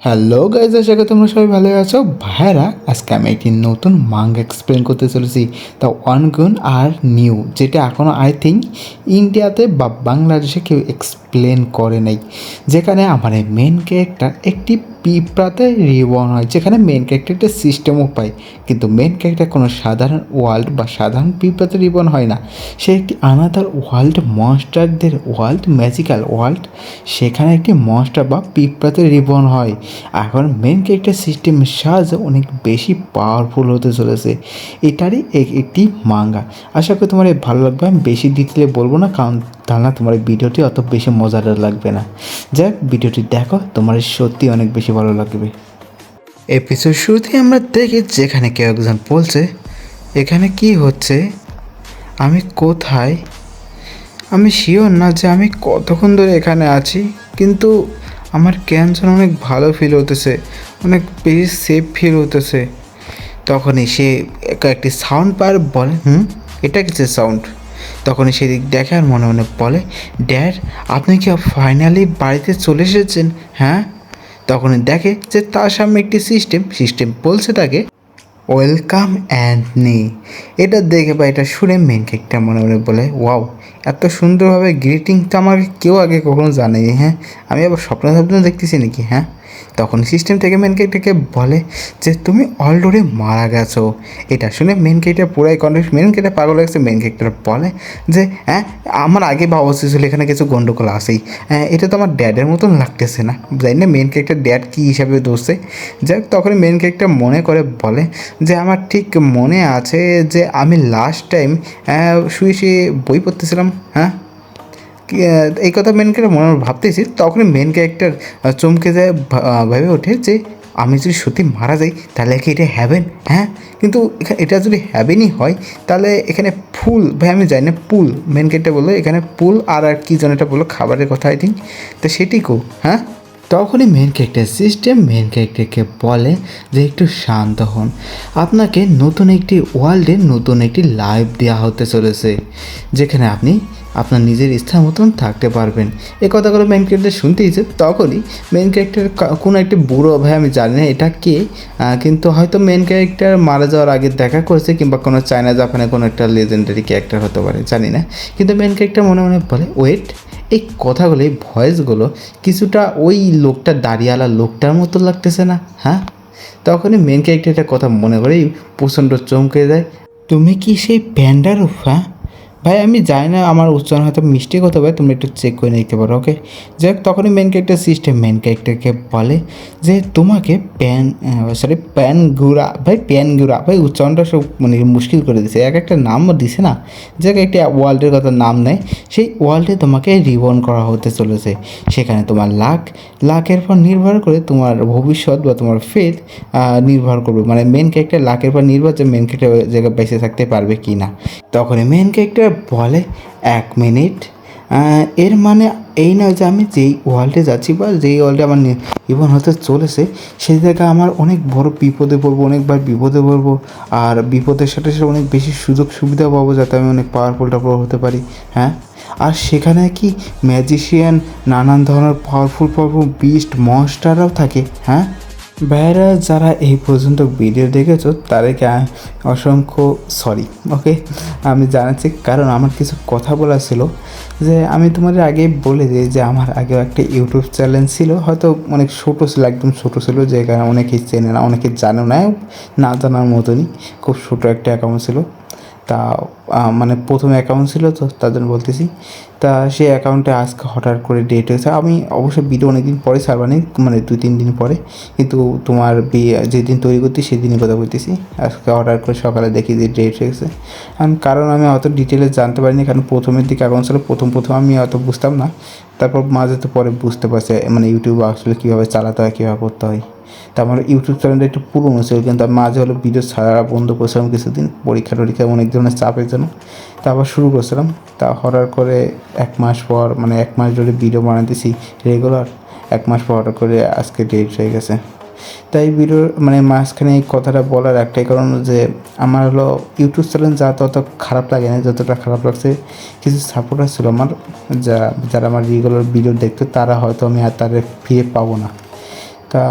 Hello guys, আশা করি তোমরা সবাই ভালো আছো। ভাইরা আজকে আমি একটি নতুন মাঙ্গা এক্সপ্লেন করতে চলেছি, দ্য ওয়ান গুন আর নিউ, যেটা এখনও আই থিঙ্ক ইন্ডিয়াতে বা বাংলাদেশে কেউ এক্সপ্লেন করে নাই। যেখানে আমার এই মেন ক্যারেক্টার একটি পিঁপড়াতে রিবর্ন হয়, যেখানে মেন ক্যারেক্টার একটা সিস্টেমও পায়, কিন্তু মেন ক্যারেক্টার কোনো সাধারণ ওয়ার্ল্ড বা সাধারণ পিঁপড়াতে রিবর্ন হয় না। সে একটি আনাদার ওয়ার্ল্ড, মনস্টারদের ওয়ার্ল্ড, ম্যাজিক্যাল ওয়ার্ল্ড, সেখানে একটি মনস্টার বা পিঁপড়াতে রিবর্ন হয়। এখন মেন ক্যারেক্টার সিস্টেমের সাহায্যে অনেক বেশি পাওয়ারফুল হতে চলেছে। এটারই একটি মাঙ্গা। আশা করি তোমার ভালো লাগবে। আমি বেশি ডিটেলে বলবো না, কারণ তাহলে না তোমার ভিডিওটি অত বেশি মজাদার লাগবে না। যাক, ভিডিওটি দেখো, তোমার সত্যি অনেক বেশি ভালো লাগবে। এপিসোড শুরুতেই আমরা দেখি যেখানে কেউ একজন বলছে, এখানে কি হচ্ছে, আমি কোথায়, আমি শিওর না যে আমি কতক্ষণ ধরে এখানে আছি, কিন্তু আমার কেন যেন অনেক ভালো ফিল হতেছে, অনেক বেশি সেফ ফিল হতেছে। তখনই সে একটি সাউন্ড পার বলে, এটা কিছু সাউন্ড। তখনই সেদিক দেখে আর মনে মনে বলে, ড্যাড আপনি কি ফাইনালি বাড়িতে চলে এসেছেন? হ্যাঁ। তখনই দেখে যে তার সামনে একটি সিস্টেম বলছে তাকে, ওয়েলকাম অ্যান্ড নি। এটা দেখে বা এটা শুনে মেন ক্যারেক্টার মনে মনে বলে, ওয়াও, এত সুন্দরভাবে গ্রিটিংটা আমাকে কেউ আগে কখনো জানায়নি। হ্যাঁ, আমি আবার স্বপ্ন দেখতেছি নাকি? হ্যাঁ। তখন সিস্টেম থেকে মেন ক্যারেক্টারকে বলে যে তুমি অলরেডি মারা গেছো। এটা শুনে মেন ক্যারেক্টার পুরাই কনফিউজ, মেন ক্যারেক্টার পাগল লাগছে। মেন ক্যারেক্টার বলে যে হ্যাঁ, আমার আগে ভাবা উচিত ছিল এখানে কিছু গন্ডগোল আসেই। হ্যাঁ, এটা তো আমার ড্যাডের মতন লাগতেছে না। জানি না মেন ক্যারেক্টার ড্যাড কী হিসাবে দোষে। যাক, তখন মেন ক্যারেক্টার মনে করে বলে যে আমার ঠিক মনে আছে যে আমি লাস্ট টাইম শুয়ে শুয়ে বই পড়তেছিলাম। হ্যাঁ, এই কথা মেন ক্যারেক্টার মনে ভাবতেছি। তখনই মেন ক্যারেক্টার চমকে যায়, ভেবে ওঠে যে আমি যদি সত্যি মারা যাই তাহলে কি এটা হ্যাভেন? হ্যাঁ, কিন্তু এটা যদি হ্যাভেনই হয় তাহলে এখানে ফুল, ভাই আমি জানি না, পুল, মেন ক্যারেক্টার বললো এখানে পুল, আর কি যেন এটা বললো খাবারের কথা আই থিঙ্ক, তো সেটি কো। হ্যাঁ, তখনই মেন ক্যারেক্টার সিস্টেম মেন ক্যারেক্টারকে বলে যে একটু শান্ত হন, আপনাকে নতুন একটি ওয়ার্ল্ডে নতুন একটি লাইফ দেওয়া হতে চলেছে, যেখানে আপনি আপনার নিজের ইচ্ছা মতন থাকতে পারবেন। এই কথাগুলো মেন ক্যারেক্টার শুনতেইছে। তখনই মেন ক্যারেক্টার কোনো একটি বুড়ো, ভাই আমি জানি না এটা কে, কিন্তু হয়তো মেন ক্যারেক্টার মারা যাওয়ার আগে দেখা করেছে, কিংবা কোনো চায়না জাপানে কোনো একটা লেজেন্ডারি ক্যারেক্টার হতে পারে, জানি না। কিন্তু মেন ক্যারেক্টার মনে মনে বলে, ওয়েট, এই কথাগুলো, এই ভয়েসগুলো কিছুটা ওই লোকটা, দাঁড়িয়েওয়ালা লোকটার মতো লাগতেছে না? হ্যাঁ। তখনই মেন ক্যারেক্টারটার কথা মনে করেই প্রচণ্ড চমকে যায়, তুমি কি সেই প্যান্ডারুফ? হ্যাঁ ভাই, আমি জানি না, আমার উচ্চারণ হয়তো মিস্টেক হতে পারে, তুমি একটু চেক করে নিতে পারো, ওকে? যাই হোক, তখনই মেন ক্যারেক্টার সিস্টেম মেন ক্যারেক্টারকে বলে যে তোমাকে প্যানগুরা, ভাই প্যানগুরা, ভাই উচ্চারণটা সব মানে মুশকিল করে দিছে, এক একটা নামও দিছে না, যে একটা ওয়ার্ল্ডের কথা নাম নেয়, সেই ওয়ার্ল্ডে তোমাকে রিবর্ন করা হতে চলেছে। সেখানে তোমার লাকের পর নির্ভর করে তোমার ভবিষ্যৎ বা তোমার ফেথ নির্ভর করবে, মানে মেন ক্যারেক্টার লাকের পর নির্ভর যে মেন ক্যারেক্টার ওই জায়গায় বেঁচে থাকতে পারবে কি না। তখনই মেন ক্যারেক্টার বলে, 1 মিনিট, এর মানে এই নয় যে আমি যেই ওয়ার্ল্ডে যাচ্ছি বা যেই ওয়ার্ল্ডে আমার জীবন হতে চলেছে সেই জায়গায় আমার অনেক বড় বিপদে পড়বো, অনেকবার বিপদে পড়বো, আর বিপদের সাথে সাথে অনেক বেশি সুযোগ সুবিধা পাবো যাতে আমি অনেক পাওয়ারফুল হতে পারি। হ্যাঁ, আর সেখানে কি ম্যাজিশিয়ান, নানান ধরনের পাওয়ারফুল বিস্ট মনস্টাররাও থাকে। হ্যাঁ ভাইরা, যারা এই পর্যন্ত ভিডিও দেখেছো তাদেরকে অসংখ্য সরি, ওকে? আমি জানাচ্ছি, কারণ আমার কিছু কথা বলা ছিল। যে আমি তোমাদের আগে বলে দিই যে আমার আগেও একটা ইউটিউব চ্যানেল ছিল, হয়তো অনেক ছোটো ছিল, একদম ছোটো ছিল, যে কারণে অনেকেই চেনে না, অনেকে জানে না, না জানার মতনই, খুব ছোটো একটা অ্যাকাউন্ট ছিল। তা মানে প্রথম অ্যাকাউন্ট ছিল, তো তার জন্য বলতেছি। তা সেই অ্যাকাউন্টে আজকে হঠাৎ করে ডেট হয়েছে। আমি অবশ্য ভিডিও অনেক দিন পরে ছাড়বানি, মানে 2-3 দিন পরে, কিন্তু তোমার যেদিন তৈরি করছি সেদিনই কথা বলতেছি। আজকে হঠাৎ করে সকালে দেখি যে ডেট হয়েছে। কারণ আমি অত ডিটেলে জানতে পারিনি, কারণ প্রথমের দিকে অ্যাকাউন্ট ছিল, প্রথম আমি অত বুঝতাম না। তারপর মাঝে তো পরে বুঝতে পারছি, মানে ইউটিউব আসলে কীভাবে চালাতে হয়, কীভাবে করতে হয়। তা আমার ইউটিউব চ্যানেলটা একটু পুরনো ছিল, কিন্তু আমি মাঝে হলো ভিডিও ছাড়া বন্ধ করেছিলাম কিছুদিন, পরীক্ষা অনেক ধরনের চাপের জন্য। তা আবার শুরু করছিলাম। তা হঠাৎ করে 1 মাস পর, মানে 1 মাস ধরে ভিডিও বানাতেছি রেগুলার, 1 মাস পর হঠাৎ করে আজকে ডেট হয়ে গেছে। তাই ভিডিওর মানে মাঝখানে এই কথাটা বলার একটাই কারণ যে আমার হলো ইউটিউব চ্যানেল যা তত খারাপ লাগে না, যতটা খারাপ লাগছে কিছু সাপোর্টার ছিল আমার, যারা আমার রেগুলার ভিডিও দেখতো, তারা হয়তো আমি আর তাদের ফিরে পাবো না। তা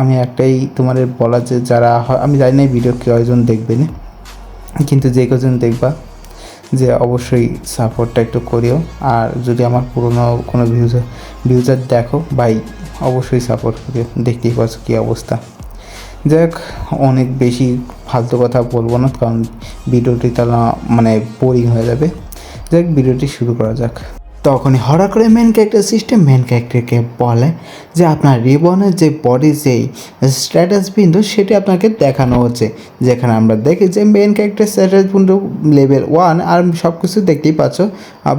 আমি একটাই তোমাদের বলা যে যারা আমি জানি না এই ভিডিও কয়জন দেখবে না, কিন্তু যে কজন দেখবা যে অবশ্যই সাপোর্টটা একটু করিও। আর যদি আমার পুরনো কোনো ভিউজার দেখো ভাই, অবশ্যই সাপোর্ট করিও। দেখতেই পাচ্ছ কী অবস্থা। যাক, অনেক বেশি ফালতু কথা বলবো না, কারণ ভিডিওটি তাহলে মানে বোরিং হয়ে যাবে। যাক, ভিডিওটি শুরু করা যাক। তখনই হঠাৎ করে মেন ক্যারেক্টারকে বলে যে আপনার রিবনের যে বডি যেই স্ট্যাটাস বিন্দু সেটি আপনাকে দেখানো হচ্ছে, যেখানে আমরা দেখি যে মেন ক্যারেক্টার স্ট্যাটাস বিন্দু লেভেল 1 আর সব কিছু দেখতেই পাচ্ছ।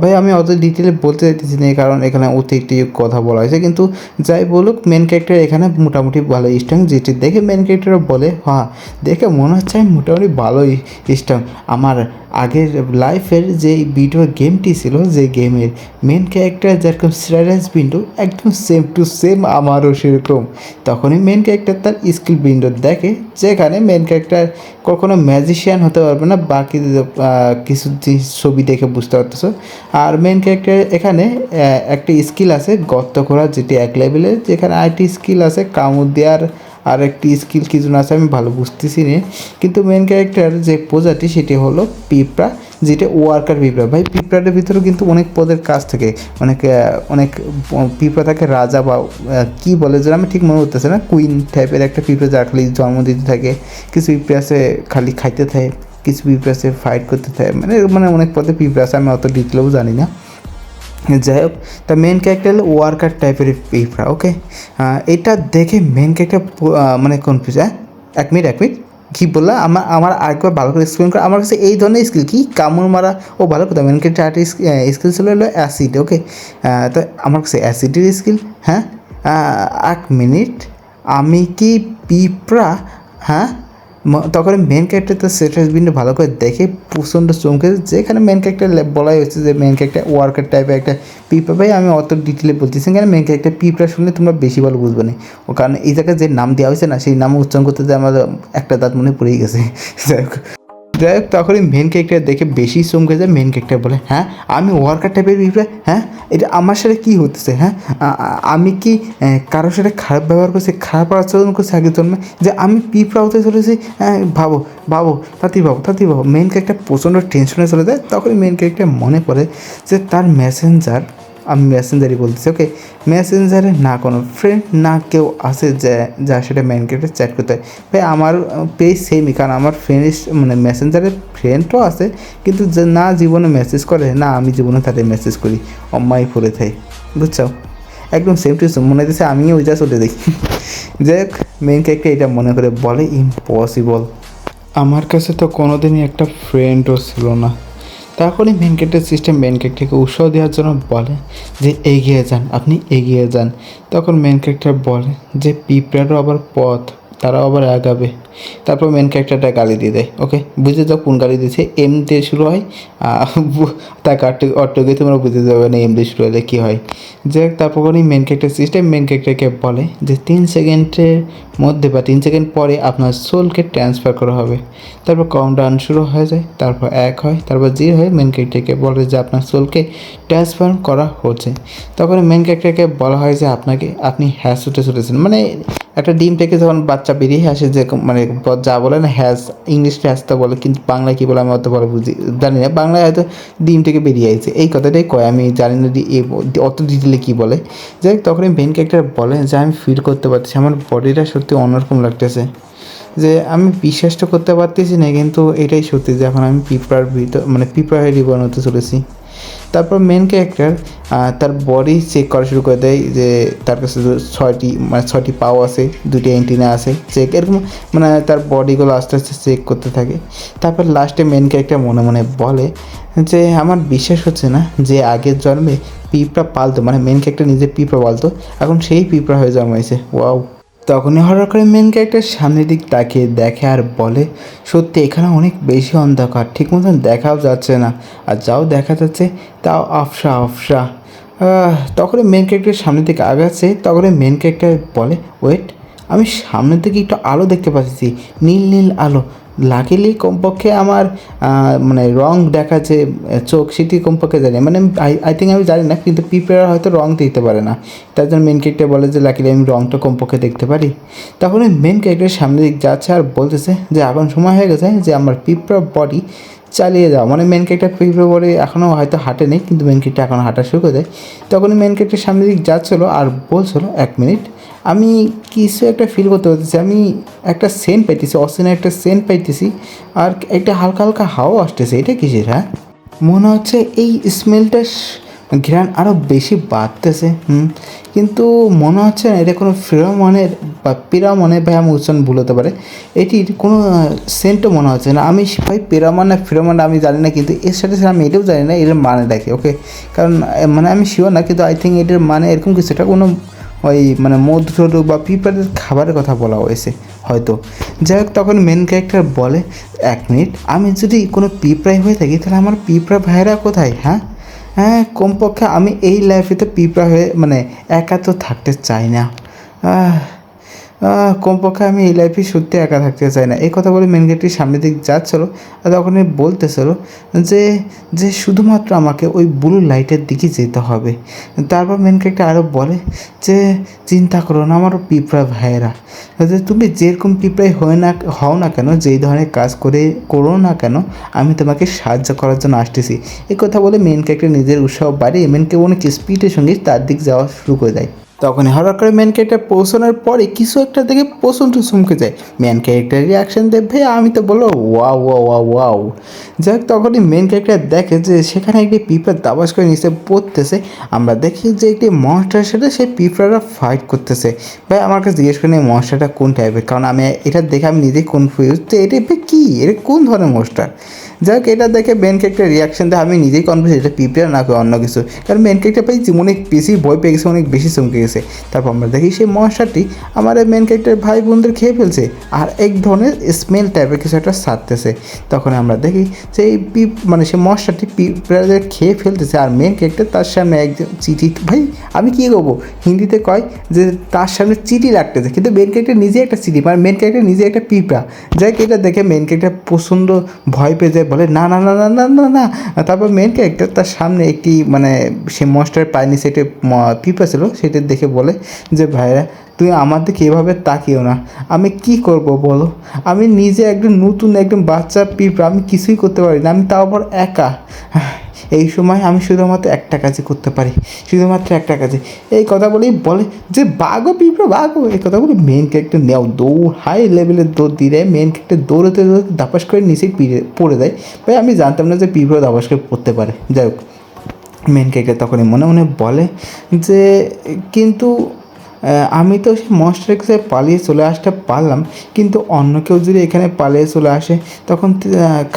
ভাই আমি অত ডিটেলে বলতে চাইতেছি না, কারণ এখানে অতিরিক্ত কথা বলা হয়েছে, কিন্তু যাই বলুক মেন ক্যারেক্টার এখানে মোটামুটি ভালো স্ট্রং, যেটি দেখে মেন ক্যারেক্টারও বলে হ্যাঁ দেখে মনে হচ্ছে আমি মোটামুটি ভালোই স্ট্রং। আমার আগের লাইফের যে ভিডিও গেমটি ছিল, যে গেমের মেন ক্যারেক্টার যেরকম স্ট্যাটাস বিন্ডো একদম সেম টু সেম আমারও সেরকম। তখনই মেন ক্যারেক্টার তার স্কিল বিন্ডো দেখে, যেখানে মেন ক্যারেক্টার কখনো ম্যাজিশিয়ান হতে পারবে না, বাকি কিছু ছবি দেখে বুঝতে পারতেছো। আর মেন ক্যারেক্টার এখানে একটা স্কিল আছে গর্ত করা, যেটি 1 লেভেলের, যেখানে আরেকটি স্কিল আছে কামড় দেওয়ার, আর একটি স্কিল কিছু না আছে আমি ভালো বুঝতেছি না। কিন্তু মেন ক্যারেক্টার যে প্রজাতি সেটি হলো পিঁপড়া, যেটা ওয়ার্কার পিঁপড়া। ভাই পিঁপড়াটার ভিতরেও কিন্তু অনেক পদের কাজ থাকে, অনেক পিঁপড়া থাকে, রাজা বা কী বলে যেন আমি ঠিক মনে করতেছি না, কুইন টাইপের একটা পিঁপড়া যা খালি জন্ম দিতে থাকে, কিছু পিঁপড়া আছে খালি খাইতে থাকে, কিছু পিঁপড়া আছে ফাইট করতে থাকে, মানে অনেক পদে পিঁপড়া আছে, আমি অত ডিটেলেও জানি না। যাই হোক, তা মেন ক্যারেক্টার হলো ওয়ার্কার টাইপের পিঁপড়া। ওকে, এটা দেখে মেন ক্যারেক্টার মানে কনফিউজ। 1 মিনিট কী বললাম, আমার আরেকবার ভালো করে এক্সপ্লেন করে। আমার কাছে এই ধরনের স্কিল কি কামড় মারা ও ভালো কথা, মেন ক্যারেক্টার আর্ট স্কিল ছিল হলো অ্যাসিড। ওকে, তো আমার কাছে অ্যাসিডের স্কিল। হ্যাঁ, 1 মিনিট, আমি কি পিঁপড়া? হ্যাঁ, তখন মেন ক্যারেক্টার তো স্ট্যাটাস বিন্ডো ভালো করে দেখে প্রচণ্ড চমকে, যেখানে মেন ক্যারেক্টার বলাই হচ্ছে যে মেন ক্যারেক্টার ওয়ার্কার টাইপের একটা পিঁপড়া। ভাই আমি অত ডিটেলে বলতেছি, কেন মেন ক্যারেক্টার পিঁপড়া শুনলে তোমরা বেশি ভালো বুঝবে না, ও কারণ এই জায়গায় যে নাম দেওয়া হয়েছে না, সেই নাম উচ্চারণ করতে যে আমার একটা দাঁত মনে পড়েই গেছে। যাই হোক, তখনই মেন ক্যারেক্টার দেখে বেশি চমকে যায়। মেন ক্যারেক্টার বলে হ্যাঁ আমি ওয়ার্কার টাইপের পিঁপড়া? হ্যাঁ, এটা আমার সাথে কী হতেছে? হ্যাঁ, আমি কি কারোর সাথে খারাপ ব্যবহার করছি, খারাপ আচরণ করছি আগের জন্মে, যে আমি পিঁপড়া হতে চলেছি? হ্যাঁ, ভাবো তাড়াতাড়ি ভাবো। মেন ক্যারেক্টার প্রচণ্ড টেনশনে চলে যায়। তখনই মেন ক্যারেক্টার মনে পড়ে যে তার মেসেঞ্জার, আমি মেসেঞ্জারই বলতেছি, ওকে, মেসেঞ্জারে না কোনো ফ্রেন্ড না কেউ আছে যে যার সাথে মেন ক্যারেক্টার চ্যাট করতে হয়। ভাই আমার পেজ সেমই, কারণ আমার ফ্রেন্ড মানে মেসেঞ্জারে ফ্রেন্ডও আছে, কিন্তু যে না জীবনে মেসেজ করে না আমি জীবনে তাদের মেসেজ করি, অম্মাই পড়ে থাই, বুঝছো? একদম সেম টু সেম মনে হচ্ছে আমি ওই যা চলে দেখি। যাই হোক, মেন ক্যারেক্টার এটা মনে করে বলে ইম্পসিবল, আমার কাছে তো কোনোদিনই একটা ফ্রেন্ডও ছিল না। তখনই মেন ক্যারেক্টারকে উৎসাহ দেওয়ার জন্য বলে যে এগিয়ে যান, আপনি এগিয়ে যান। তখন মেন ক্যারেক্টার বলে যে পিঁপড়ারও আবার পথ, তারাও আবার আগাবে। তারপর মেন ক্যারেক্টারটা গালি দিয়ে দেয়। ওকে, বুঝে যাও কোন গালি দিয়েছে, এম দিয়ে শুরু হয়, তাকে অট্টকে তোমরা বুঝতে যাবে না এম দিয়ে শুরু হলে কী হয়। যে তারপরই মেন ক্যারেক্টারকে বলে যে 3 সেকেন্ডের মধ্যে বা 3 সেকেন্ড পরে আপনার সোলকে ট্রান্সফার করা হবে। তারপর কাউন্টডাউন শুরু হয়ে যায়, তারপর 1 হয়, তারপর 0 হয়। মেন ক্যারেক্টারকে বলে যে আপনার সোলকে ট্রান্সফার করা হচ্ছে। তখন মেন ক্যারেক্টারকে বলা হয় যে আপনি হ্যাশ উঠে চলেছেন, মানে একটা ডিম থেকে যখন বাচ্চা বেরিয়ে আসে, যে মানে যা বলে না হ্যাজ, ইংলিশে হ্যাজ তো বলে, কিন্তু বাংলায় কী বলে আমি অত ভালো জানি না। বাংলায় হয়তো ডিম থেকে বেরিয়ে আসছে এই কথাটাই কয়, আমি জানি না অত ডিটেলে কী বলে। যাই হোক, তখনই মেন ক্যারেক্টার বলে যে আমি ফিল করতে পারছি আমার বডিটা সত্যি অন্যরকম লাগতেছে, যে আমি বিশ্বাসটা করতে পারতেছি না, কিন্তু এটাই সত্যি যে এখন আমি পিঁপড়ার ভিতর মানে পিঁপড়া হয়ে রিবর্ন হতে চলেছি। তারপর মেন ক্যারেক্টার তার বডি চেক করা শুরু করে দেয়, যে তার কাছে 6টি পাও আছে, 2টি অ্যান্টিনা আছে, চেক এরকম মানে তার বডিগুলো আস্তে আস্তে চেক করতে থাকে। তারপর লাস্টে মেন ক্যারেক্টার মনে মনে বলে যে আমার বিশ্বাস হচ্ছে না যে আগের জন্মে পিঁপড়া পালতো, মানে মেন ক্যারেক্টার নিজে পিঁপড়া পালতো, এখন সেই পিঁপড়া হয়ে জন্মাইছে। ওয়াও! তখনই হঠাৎ করে মেন ক্যারেক্টার সামনের দিক তাকিয়ে দেখে আর বলে সত্যি এখানে অনেক বেশি অন্ধকার, ঠিক মতন দেখাও যাচ্ছে না, আর যাও দেখা যাচ্ছে তাও আফসা। তখনই মেন ক্যারেক্টার সামনের দিকে আগাচ্ছে। তখনই মেন ক্যারেক্টার বলে ওয়েট, আমি সামনের দিকে একটু আলো দেখতে পাচ্ছি, নীল আলো। লাকিলি কমপক্ষে আমার মানে রং দেখা যে চোখ সেটি কমপক্ষে জানি, মানে আই থিঙ্ক আমি জানি না, কিন্তু পিঁপড়ারা হয়তো রং দিতে পারে না, তার জন্য মেন ক্যারেক্টার বলে যে লাকিলি আমি রংটা কমপক্ষে দেখতে পারি। তখন ওই মেন ক্যারেক্টারের সামনে দিক যাচ্ছে আর বলতেছে যে এখন সময় হয়ে গেছে যে আমার পিঁপড়া বডি চালিয়ে যাওয়া, মানে মেন ক্যারেক্টার পিঁপড়া বডি এখনও হয়তো হাঁটে নেই, কিন্তু মেন ক্যারেক্টার এখন হাঁটা শুরু করে দেয়। তখনই মেন ক্যারেক্টার সামনের দিক যাচ্ছিলো আর বলছিল 1 মিনিট, আমি কিছু একটা ফিল করতে পারতেছি, আমি একটা সেন্ট পাইতেছি, অচেনা একটা সেন্ট পাইতেছি, আর একটা হালকা হালকা হাওয়া আসতেছে, এটা কিসের? হ্যাঁ, মনে হচ্ছে এই স্মেলটা ঘ্রাণ আরও বেশি বাড়তেছে। কিন্তু মনে হচ্ছে না এটা কোনো ফেরোমনের বা পিরামনের, ভাই আমি উচ্চারণ ভুল হতে পারে, এটির কোনো সেন্টও মনে হচ্ছে না। আমি ভাই পিরামন না ফেরোমন আমি জানি না, কিন্তু এর সাথে সাথে আমি এটাও জানি না এটার মানে দেখে, ওকে, কারণ মানে আমি শিওর না, কিন্তু আই থিঙ্ক এটার মানে এরকম কিছু, এটা কোনো ওই মানে মধু বা পিঁপড়াদের খাবারের কথা বলা হয়েছে হয়তো। যাই হোক, তখন মেন ক্যারেক্টার বলে 1 মিনিট, আমি যদি কোনো পিঁপড়াই হয়ে থাকি তাহলে আমার পিঁপড়া ভাইয়েরা কোথায়? হ্যাঁ হ্যাঁ, কমপক্ষে আমি এই লাইফেতে পিঁপড়া হয়ে মানে একা তো থাকতে চাই না। কমপক্ষে আমি এই লাইফে সত্যি একা থাকতে চাই না। এই কথা বলে মেন গেটটির সামনের দিক যাচ্ছিলো, তখনই বলতেছিল যে যে শুধুমাত্র আমাকে ওই ব্লু লাইটের দিকে যেতে হবে। তারপর মেন ক্যারেক্টার আরও বলে যে চিন্তা করো না আমার পিঁপড়া ভাইয়েরা, যে তুমি যেরকম পিঁপড়াই হও না কেন, যেই ধরনের কাজ করো না কেন, আমি তোমাকে সাহায্য করার জন্য আসতেছি। এই কথা বলে মেন ক্যারেক্টার নিজের উৎসাহ বাড়িয়ে মেনকে অনেক স্পিডের সঙ্গে তার দিক যাওয়া শুরু করে দেয়। তখনই হঠাৎ করে মেন ক্যারেক্টার পৌঁছানোর পরে কিছু একটা দেখে প্রচণ্ড চমকে যায়। মেন ক্যারেক্টার রিয়াকশন দেয়, ভাই আমি তো বলবো ওয়াও ওয়াও ওয়াও ওয়াও। যাই হোক, তখনই মেন ক্যারেক্টার দেখে যে সেখানে একটি পিঁপড়া দাবাস করে নিচে পড়তেছে। আমরা দেখি যে একটি মনস্টারের সাথে সেই পিঁপড়ারা ফাইট করতেছে। ভাই আমার কাছে জিজ্ঞেস করেন এই মনস্টারটা কোন টাইপের, কারণ আমি এটা দেখে আমি নিজেই কনফিউজ যে এটা কী, এটা কোন ধরনের মনস্টার। যাই হোক, এটা দেখে মেন ক্যারেক্টার রিয়াকশন দেয়, আমি নিজেই কনফিউজ এটা পিঁপড়া না অন্য কিছু, কারণ মেন ক্যারেক্টার পাই অনেক বেশি ভয় পেয়ে গেছে, অনেক বেশি চমকে গেছে। তারপর আমরা দেখি সেই মনস্টারটি আমার মেন ক্যারেক্টার ভাই বোনদের খেয়ে ফেলছে, আর এক ধরনের স্মেল টাইপের কিছু একটা ছাড়তেছে। তখন আমরা দেখি যে এই মানে সেই মনস্টারটি পিঁপড়াদের খেয়ে ফেলতেছে, আর মেন ক্যারেক্টার তার সামনে একজন চিঠি, ভাই আমি কী করবো, হিন্দিতে কয় যে তার সামনে চিঠি রাখতেছে, কিন্তু মেন ক্যারেক্টার নিজে একটা চিঠি, মানে মেন ক্যারেক্টার নিজে একটা পিঁপড়া। যাই হোক, এটা দেখে মেন ক্যারেক্টার প্রচণ্ড ভয় পেয়ে যায়, বলে না না না না না না না। তারপর মেন ক্যারেক্টার তার সামনে একটি মানে সে মনস্টারের পায়ের নিচে একটি পিঁপড়া ছিল, সেটা দেখে বলে যে ভাইরা তুমি আমার দিকে এভাবে তাকিও না, আমি কি করব বলো, আমি নিজে একদম নতুন একদম বাচ্চা পিঁপড়া, আমি কিছুই করতে পারি না, আমি তাও আবার একা। এই সময় আমি শুধুমাত্র একটা কাজই করতে পারি, শুধুমাত্র একটা কাজে। এই কথা বলেই বলে যে বাঘো পিঁপড়া বাঘো। এই কথা বলে মেন ক্যারেক্টার নেও দৌড়, হাই লেভেলের দৌড় দিয়ে দেয়। মেন ক্যারেক্টার দৌড়তে দৌড়তে দাপাস করে নিচে পড়ে দেয়। ভাই আমি জানতাম না যে পিঁপড়া দাপাস করে পড়তে পারে। যাই হোক, মেন ক্যারেক্টার তখনই মনে মনে বলে যে কিন্তু আমি তো সেই মনস্টারের কাছে পালিয়ে চলে আসতে পারলাম, কিন্তু অন্য কেউ যদি এখানে পালিয়ে চলে আসে তখন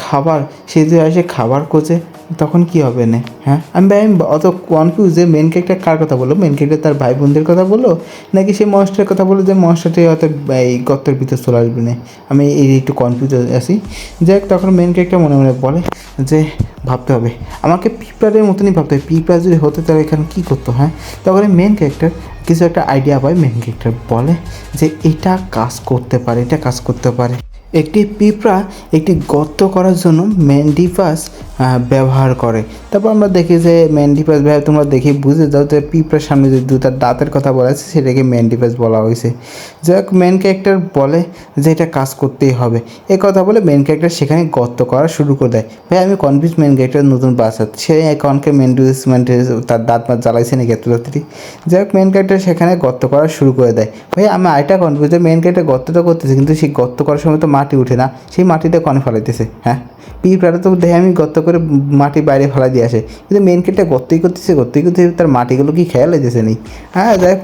খাবার, সে যে আসে খাবার খোঁজে, তখন কী হবে না? হ্যাঁ, আমি অত কনফিউজ যে মেন ক্যারেক্টার কার কথা বললো, মেন ক্যারেক্টার তার ভাই বোনদের কথা বললো নাকি সেই মনস্টারের কথা বললো যে মনস্টারটি হয়তো এই গর্তের ভিতর চলে আসবে না, আমি এই একটু কনফিউজ আছি। যাই হোক, তখন মেন ক্যারেক্টার মনে মনে বলে যে ভাবতে হবে, আমাকে পিঁপড়াদের মতনই ভাবতে হবে, পিঁপড়া যদি হতে তাহলে এখানে কী করতো। হ্যাঁ, তখন মেন ক্যারেক্টার কিছু একটা আইডিয়া পায়। মেন ক্যারেক্টার বলে যে এটা কাজ করতে পারে, এটা কাজ করতে পারে। একটি পিঁপড়া একটি গর্ত করার জন্য ম্যান্ডিপাস ব্যবহার করে। তারপর আমরা দেখি যে ম্যান্ডিপাস ব্যবহার, তোমরা দেখে বুঝে যাও যে পিঁপড়ার সামনে যে দুটার দাঁতের কথা বলা আছে সেটাকে ম্যান্ডিপাস বলা হয়েছে। যাই হোক, মেন ক্যারেক্টার বলে যে এটা কাজ করতেই হবে। এ কথা বলে মেন ক্যারেক্টার সেখানে গর্ত করা শুরু করে দেয়। ভাই আমি কনফিউজ, মেন ক্যারেক্টার নতুন বাচ্চা, সে একাউন্টকে তার দাঁত মাত জ্বালাইছে নাকি এত রাত্রি। যাই হোক, মেন ক্যারেক্টার সেখানে গর্ত করা শুরু করে দেয়। ভাই আমি আরেকটা কনফিউজ, মেন ক্যারেক্টার গর্তটা করতেছে কিন্তু সেই গর্ত করার সময় তো মাটি উঠে না, সেই মাটিটা কনে ফেলাইতেছে। হ্যাঁ, পিঁপড়াটা তো দেখে আমি গর্ত করে মাটি বাইরে ফেলা দিয়ে আসে, কিন্তু মেন ক্যারেক্টার গর্তই করতেছে তার মাটিগুলো কি খেয়াল হইতেছে নেই। হ্যাঁ, যাই হোক,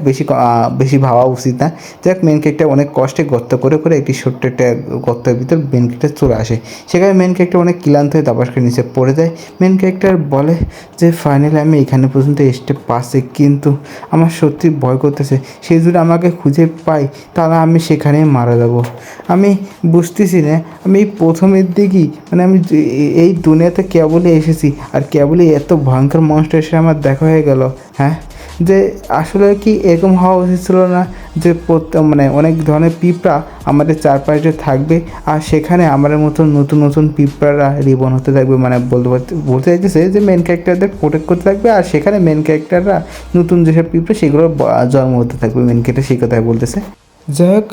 বেশি ভাবা উচিত না। যাই হোক, মেন ক্যারেক্টার অনেক কষ্টে গর্ত করে করে একটি ছোট্ট একটা গর্তের ভিতর মেন ক্যারেক্টার চলে আসে। সেখানে মেন ক্যারেক্টার অনেক ক্লান্ত হয়ে দাবাস করে নিচে পড়ে যায়। মেন ক্যারেক্টার বলে যে ফাইনালি আমি এখানে পর্যন্ত স্টেপ পাচ্ছি, কিন্তু আমার সত্যি ভয় করতেছে, সে যদি আমাকে খুঁজে পাই তাহলে আমি সেখানেই মারা যাব। আমি বুঝতেছি না, আমি এই প্রথমের দিকেই মানে আমি এই দুনিয়াতে কেবলই এসেছি আর কেবলই এত ভয়ঙ্কর মনস্টার এসে আমার দেখা হয়ে গেল। হ্যাঁ, যে আসলে কি এরকম হওয়া উচিত ছিল না যে মানে অনেক ধরনের পিঁপড়া আমাদের চারপাশে থাকবে আর সেখানে আমাদের মতন নতুন নতুন পিঁপড়ারা রিবর্ন হতে থাকবে, মানে বলতে চাইতেছে যে মেন ক্যারেক্টারদের প্রোটেক্ট করতে থাকবে আর সেখানে মেন ক্যারেক্টাররা নতুন যেসব পিঁপড়া সেগুলোর জন্ম হতে থাকবে, মেন ক্যারেক্টার সেই কথাই বলতেছে। যাই হোক,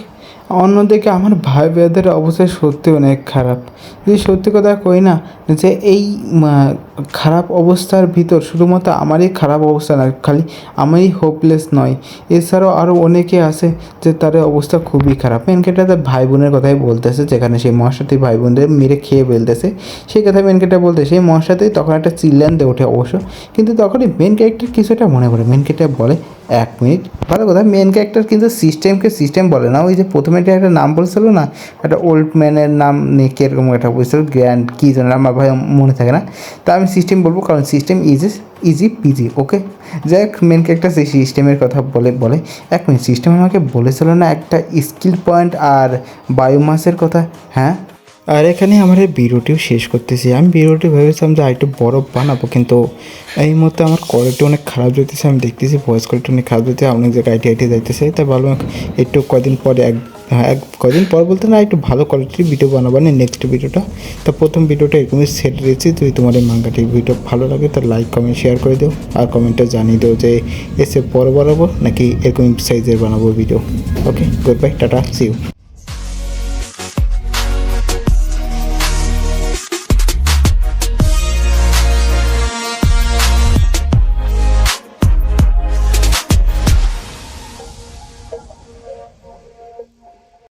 অন্যদিকে আমার ভাই ভাইদের অবস্থা সত্যি অনেক খারাপ। যদি সত্যি কথা কই না, যে এই খারাপ অবস্থার ভিতর শুধুমাত্র আমারই খারাপ অবস্থা না, খালি আমারই হোপলেস নয়, এছাড়াও আরও অনেকে আছে যে তাদের অবস্থা খুবই খারাপ। মেন ক্যারেক্টার ভাই বোনের কথাই বলতেছে, যেখানে সেই মশাটি ভাই বোনদের মেরে খেয়ে ফেলতেছে সেই কথা মেন ক্যারেক্টার বলতে, সেই মশাতেই তখন একটা চিল্লান দিয়ে ওঠে অবশ্য, কিন্তু তখনই মেন ক্যারেক্টার কিছুটা মনে পড়ে। মেন ক্যারেক্টার বলে, 1 মিনিট, ভালো কথা, মেন ক্যারেক্টার কিন্তু সিস্টেমকে সিস্টেম বলে না, ওই যে প্রথমে একটা নাম বলছিল না, একটা ওল্ড ম্যানের নাম নিয়ে কীরকম একটা বলছিল, গ্র্যান্ড কী যেন, আমার ভাই মনে থাকে না, তা আমি সিস্টেম বলবো কারণ সিস্টেম ইজি পিজি, ওকে। যাই হোক, মেন ক্যারেক্টার সেই সিস্টেমের কথা বলে 1 মিনিট, সিস্টেম আমাকে বলেছিল না একটা স্কিল পয়েন্ট আর বায়োমাসের কথা, হ্যাঁ। আর এখানে আমার এই ভিডিওটিও শেষ করতেছি। আমি ভিডিওটি ভেবেছিলাম যে আরেকটু বড় বানাবো, কিন্তু এই মুহূর্তে আমার কোয়ালিটি অনেক খারাপ যেতেছে, আমি দেখতেছি ভয়েস কোয়ালিটি অনেক খারাপ যেতে, অনেক জায়গায় আইটি যাইতেছে, তাই ভাবলাম একটু কদিন পরে কদিন পর বলতে না, একটু ভালো কোয়ালিটির ভিডিও বানাবো না নেক্সট ভিডিওটা। তো প্রথম ভিডিওটা এরকমই সেট রয়েছে, যদি তোমার এই মাঙ্গাটির ভিডিও ভালো লাগে তো লাইক কমেন্ট শেয়ার করে দিও, আর কমেন্টে জানিয়ে দিও যে এসে বড় বানাবো নাকি এরকম সাইজের বানাবো video. Okay, good bye, tata, see you.